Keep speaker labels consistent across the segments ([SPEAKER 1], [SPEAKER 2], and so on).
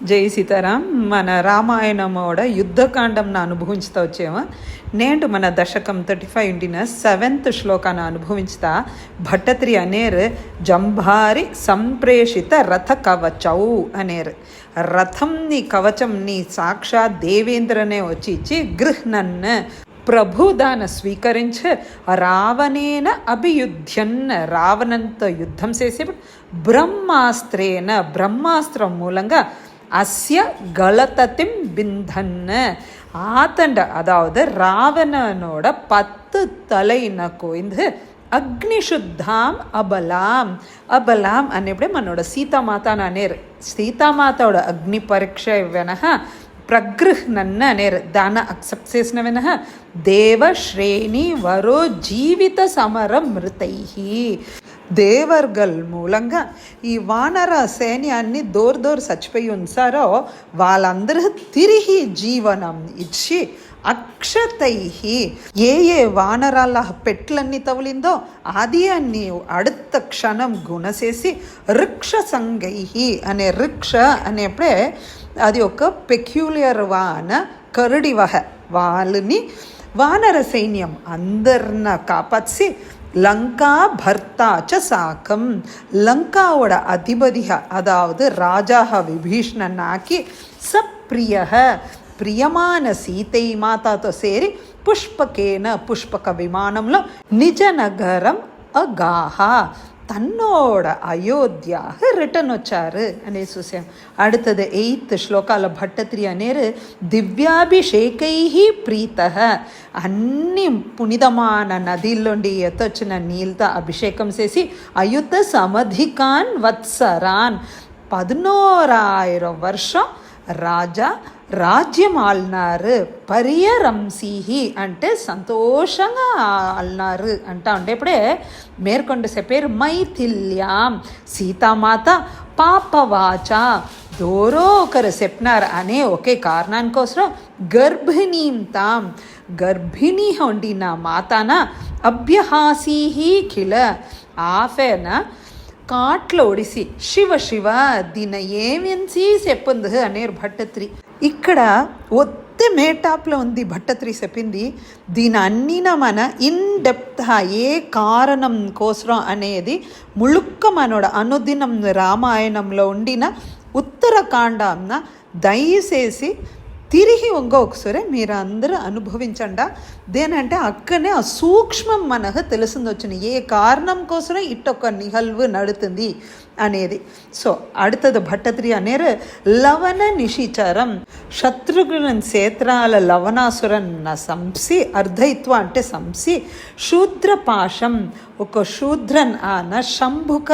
[SPEAKER 1] జై సీతారాం. మన రామాయణమోడ యుద్ధకాండంను అనుభవించుతా వచ్చేమో నేంಟು మన దశకం 35 ఉండిన 7th ಶ್ಲೋಕನ అనుభవించుతా భట్టత్రి అనేరు జంభారి సంప్రేషిత రథ కవచౌ అనేరు. రథంని కవచంని సాక్షాత్ దేవేంద్రనే వచ్చి ఇచ్చి గృహ్ణన్న ప్రభుదాన స్వీకరించ రావణేన అభియుధ్యన్ రావణంతో యుద్ధం చేసేప్పుడు బ్రహ్మాస్త్రేన బ్రహ్మాస్త్రం మూలంగా అస్య గళతతిం బింధన్న ஆத்தண்ட அதாவது ராவணனோட 10 தலையின கோய்ந்து అగ్నిశుద్ధాం అబలాం అబలాం అనేప్పుడే మనోட సీతామాత అనేరు. సీతామాతోட అగ్ని పరీక్ష వెనహ ప్రగృహ్ణన్న అనేరు. దాన్ని అక్సెప్ట్ చేసిన వెనహ దేవ శ్రేణి వరో జీవిత సమర మృతై దేవర్గల్ మూలంగా ఈ వానర సైన్యాన్ని దూర్ చచ్చిపోయి ఉంచారో వాళ్ళందరూ తిరిగి జీవనం ఇచ్చి అక్షతై ఏ వానరాల పెట్లన్నీ తగిలిందో అది అన్ని అడుత క్షణం గుణసేసి రిక్ష సంగై అనే రిక్ష అనేప్పుడే అది ఒక పెక్యులియర్ వాన కరుడి వాళ్ళని వానర సైన్యం అందరిన కాపాచి லங்கா பர்த்தாச்ச சாக்கம் லங்காவோட அதிபதிக அதாவது ராஜாக விபீஷ்ணன் ஆக்கி சப்ரியக ప్రియమాన సీతై మాతాతో సేరి పుష్పకేన పుష్పక విమానంలో నిజ నగరం అగాహ తన్నోడ అయోధ్యాహ రిటర్న్ వచ్చారు అనేది చూసాం. அடுத்தது 8th శ్లోకాల భట్టత్రి అనేరు దివ్యాభిషేకై ప్రీత అన్ని పునితమాన నదిలోండి ఎత్తొచ్చిన నీళ్ళతో అభిషేకం చేసి అయుత సమధికాన్ వత్సరాన్ 11,000 వర్షం రాజా రాజ్యం ఆల్నారు. పర్యరంసిహి అంటే సంతోషంగా ఆల్నారు అంటా ఉండేప్పుడే మేర్కొండ చెప్పారు మైథిల్యాం సీతామాత పాపవాచ దోరో ఒకరు చెప్పినారు అనే ఒకే కారణానికోసం గర్భిణీం తాం గర్భిణీ ఉండిన మాతాన అభ్యహాసీహి కిల ఆఫెన కాట్లో ఒడిసి శివ శివ దీని ఏమించి చెప్పింది అనేరు భట్టత్రి. ఇక్కడ ఒత్తే మేటాప్లో ఉంది భట్టత్రి చెప్పింది. దీని అన్నిన మన ఇన్ డెప్త్ ఏ కారణం కోసం అనేది ముళుక్క మనోడ అనుదినం రామాయణంలో ఉండిన ఉత్తరకాండంన దయచేసి తిరిగి ఇంకొకసారి మీరు అందరూ అనుభవించండి. దేనంటే అక్కడనే ఆ సూక్ష్మం మనకు తెలిసింది వచ్చిన ఏ కారణం కోసం ఇట్టొక్క నిహల్వు నడుతుంది అనేది. సో அடுத்தது భట్టత్రి అనేరు లవణ నిశిచరం శత్రుఘ్నన్ క్షేత్రాల లవణాసురన్ సంసి అర్ధయిత్వ అంటే సంసి శూద్రపాశం ఒక శూద్రన్ ఆన శంభుక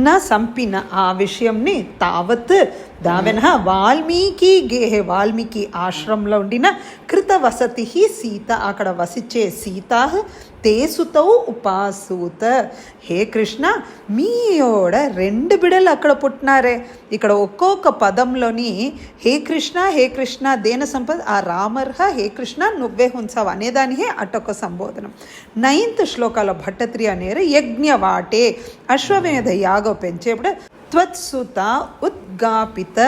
[SPEAKER 1] నా సంపిన ఆ విషయంని తావత్ దావెన వాల్మీకి గేహే వాల్మీకి ఆశ్రమంలో ఉండిన కృత వసతి సీత అక్కడ వసిచ్చే సీత తేసుతో ఉపాసూత హే కృష్ణ మీయోడ 2 బిడలు అక్కడ పుట్టినారే. ఇక్కడ ఒక్కొక్క పదంలోని హే కృష్ణ దేన సంపద ఆ రామర్హ హే కృష్ణ నువ్వే ఉంచావు అనేదానికే అటొక సంబోధనం. 9th శ్లోకాల భట్టత్రి అనేరు యజ్ఞవాటే అశ్వమేధ యాగం పెంచేప్పుడు త్వత్సుత ఉద్గాపిత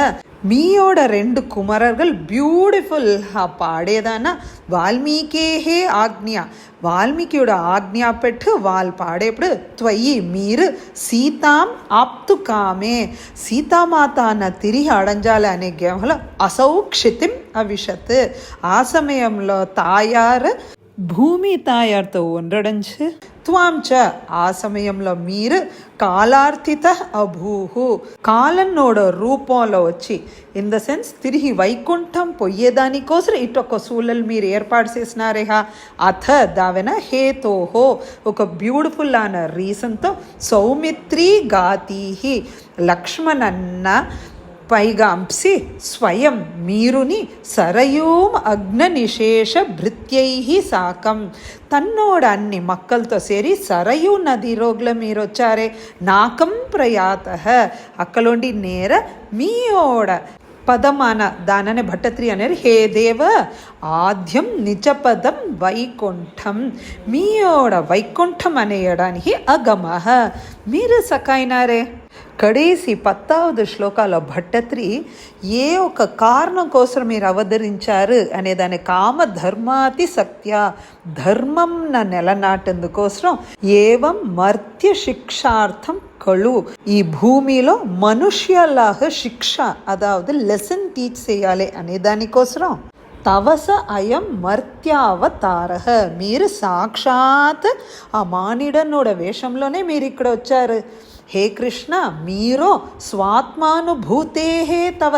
[SPEAKER 1] మీయోడ 2 కుమారர்கள் బ్యూటిఫుల్ పాడేదాన వాల్మీకేహే ఆజ్ఞ వాల్మీకిயோட ఆజ్ఞా పెట్టు వాళ్ళు పాడేప్పుడు త్వయి మీరు సీతాం ఆప్తుకామే సీతామాతాన తిరిగి అడంజాలి అనే గేమలో అసౌక్షితిం అవిషత్ ఆ సమయంలో తాయారు భూమి తాయార్తో ఉండడంచు త్వాంచ ఆ సమయంలో మీరు కాలార్థిత అభూహు కాలన్నోడ రూపంలో వచ్చి ఇన్ ద సెన్స్ తిరిగి వైకుంఠం పొయ్యేదానికోసం ఇటొక సూళలు మీరు ఏర్పాటు చేసినారేహా అథ దావెన హేతోహో ఒక బ్యూటిఫుల్ అన్న రీజన్తో సౌమిత్రి గాతీహి లక్ష్మణన్న పైగా అంసి స్వయం మీరుని సరయూం అగ్న నిశేష భృత్యై సాకం తన్నోడ అన్ని మక్కలతో సేరి సరయూ నది రోగ్ల మీరు వచ్చారే నాకం ప్రయాత అక్కలోండి నేర మీయోడ పదమాన దాననే భట్టత్రి అనేరు హే దేవ ఆద్యం నిజపదం వైకుంఠం మీయోడ వైకుంఠం అనేయడానికి అగమహ మీరు సకైనారే కడేసి 10వ శ్లోకాలో భట్టత్రి ఏ ఒక కారణం కోసం మీరు అవతరించారు అనే దాని కామధర్మాతి సత్య ధర్మం నెలనాటందుకోసం ఏవం మర్త్య శిక్షార్థం కళు ఈ భూమిలో మనుష్యలాగా శిక్ష అదావదు లెసన్ టీచ్ చేయాలి అనే దానికోసం తవస అయం మర్త్యావతార మీరు సాక్షాత్ ఆ మానిడనోడ వేషంలోనే మీరు ఇక్కడ వచ్చారు. హే కృష్ణ మీరు స్వాత్మానుభూతే తవ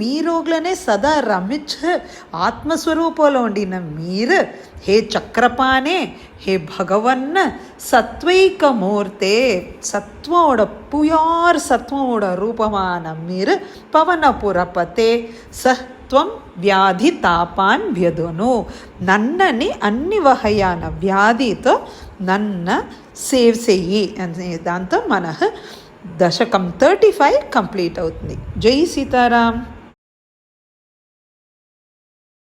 [SPEAKER 1] మీరోగ్లనే సదా రమించ ఆత్మస్వరూపంలో ఉండిన మీరు హే చక్రపానే హే భగవన్న సత్వైకమూర్తే సత్వోడ పుయార్ సత్వోడ రూపమాన మీరు పవనపురపతే సత్వం వ్యాధి తాపాన్ వ్యధును నన్నని అన్ని వహయాన వ్యాధితో నన్న సేవ్ చెయ్యి అనే దాంతో మన దశకం 35 కంప్లీట్ అవుతుంది. జై సీతారాం.